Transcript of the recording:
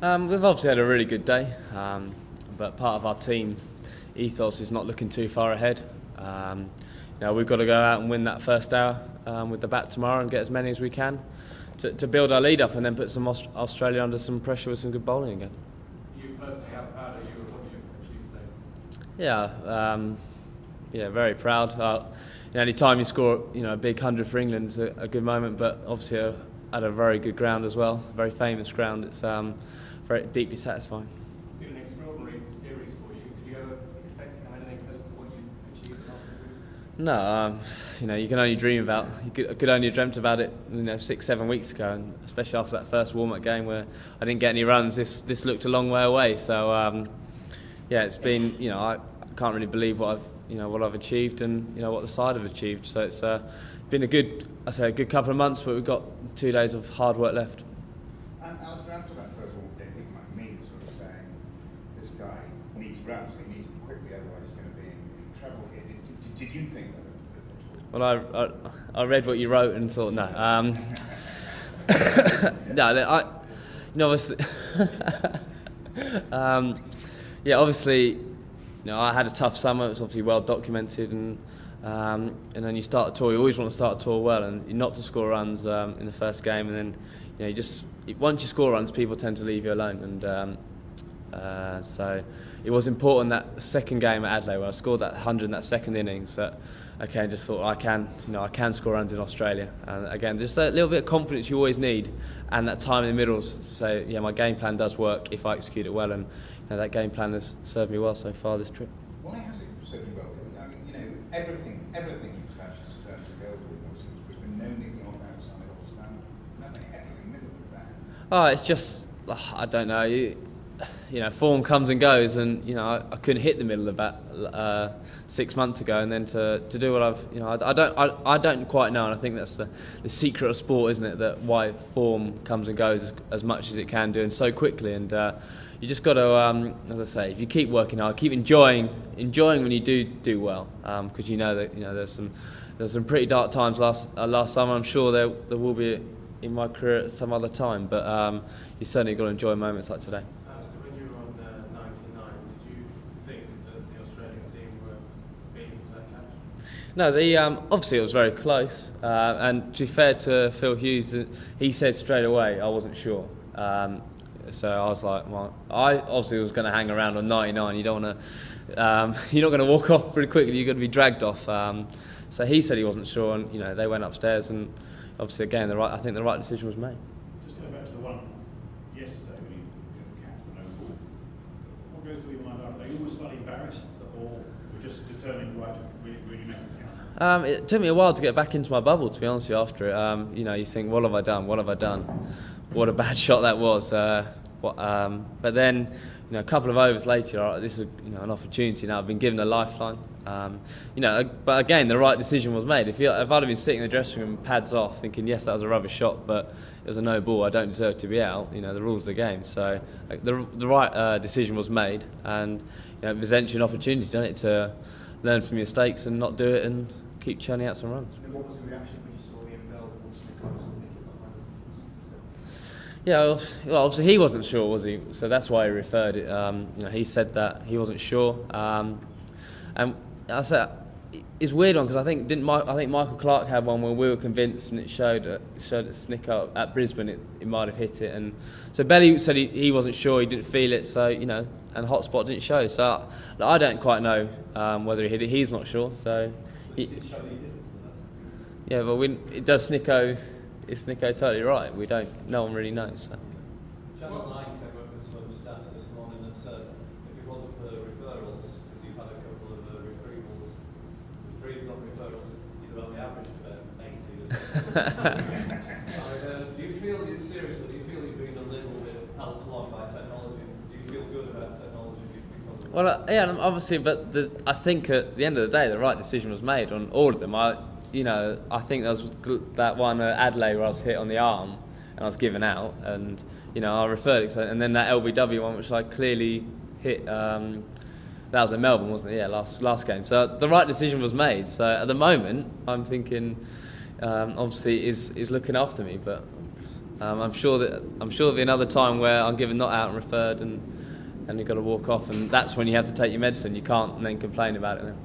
We've obviously had a really good day, but part of our team ethos is not looking too far ahead. We've got to go out and win that first hour with the bat tomorrow and get as many as we can to build our lead up and then put some Australia under some pressure with some good bowling again. You personally, how proud are you of what you've achieved today? Yeah, very proud. Any time you score, a big 100 for England is a good moment, but obviously at a very good ground as well, a very famous ground. It's very deeply satisfying. It's been an extraordinary series for you. Did you ever expect to come anything close to what you've achieved in the last few weeks? No, you can only dream about. I could only have dreamt about it, 6-7 weeks ago, and especially after that first warm-up game where I didn't get any runs. This looked a long way away. So it's been. I can't really believe what I've achieved and what the side have achieved. So it's been a good couple of months, but we've got 2 days of hard work left. Alastair, after that first warm-up game, people like me were sort of saying, this guy needs runs, he needs them quickly, otherwise he's going to be in trouble here. Did you think that? Well, I read what you wrote and thought no. Obviously, I had a tough summer. It was obviously well documented, and then you start a tour. You always want to start a tour well, and not to score runs in the first game, and then once you score runs, people tend to leave you alone, and so it was important that second game at Adelaide where I scored that 100 in that second innings. That I just thought I can score runs in Australia, and again just that little bit of confidence you always need, and that time in the middles. So my game plan does work if I execute it well, and that game plan has served me well so far this trip. Why has it served you well? I mean, everything you've touched has turned to gold. There's been no nicking off outside or stand, nothing, everything middle of the band. It's just I don't know. Form comes and goes, and I couldn't hit the middle of the bat 6 months ago, and then to do what I don't quite know, and I think that's the secret of sport, isn't it? That why form comes and goes as much as it can do, and so quickly, and you just got to, as I say, if you keep working hard, keep enjoying when you do well, because that there's some pretty dark times last summer. I'm sure there will be in my career at some other time, but you certainly got to enjoy moments like today. When you were on 99, did you think that the Australian team were beating that catch? No, obviously it was very close, and to be fair to Phil Hughes, he said straight away I wasn't sure. So I was like, well, I obviously was going to hang around on 99. You don't want to, you're not going to walk off pretty quickly. You're going to be dragged off. So he said he wasn't sure, and they went upstairs, and obviously again, I think the right decision was made. Just going back to the one yesterday when you catch the no ball. What goes through your mind after? Are you always slightly embarrassed, or we're just determined right to really make it count? It took me a while to get back into my bubble, to be honest with you, after it. You think, what have I done? What a bad shot that was. But then, a couple of overs later, this is an opportunity now. I've been given a lifeline. But again, the right decision was made. If I'd have been sitting in the dressing room, pads off, thinking, yes, that was a rubbish shot, but it was a no ball, I don't deserve to be out. The rules of the game. So the right decision was made, and it presents you an opportunity, doesn't it, to learn from your mistakes and not do it and keep churning out some runs. And what was the reaction when you saw Ian Bell and Nicholas and Nicky behind 67? Well, obviously he wasn't sure, was he? So that's why he referred it. He said that he wasn't sure, and I said it's a weird one because I think Michael Clarke had one where we were convinced, and it showed at Snicker at Brisbane it might have hit it, and so Belly said he wasn't sure, he didn't feel it, so and Hotspot didn't show, so I don't quite know whether he hit it. He's not sure, so. But does Snicko? Is Snicko totally right? We don't. No one really knows. So. Channel 9 came up with some stats this morning that said if it wasn't for referrals, because you've had a couple of reprieves on referrals, you'd have only averaged about 80. Do you feel, seriously, you've been a little bit helped along by technology? Do you feel good about technology? Well, obviously, but I think at the end of the day, the right decision was made on all of them. I think there was that one at Adelaide where I was hit on the arm and I was given out, and I referred it, and then that LBW one which I clearly hit. That was in Melbourne, wasn't it? Yeah, last game. So the right decision was made. So at the moment, I'm thinking, obviously, is looking after me, but I'm sure there'll be another time where I'm given not out and referred, and you've got to walk off, and that's when you have to take your medicine. You can't then complain about it then.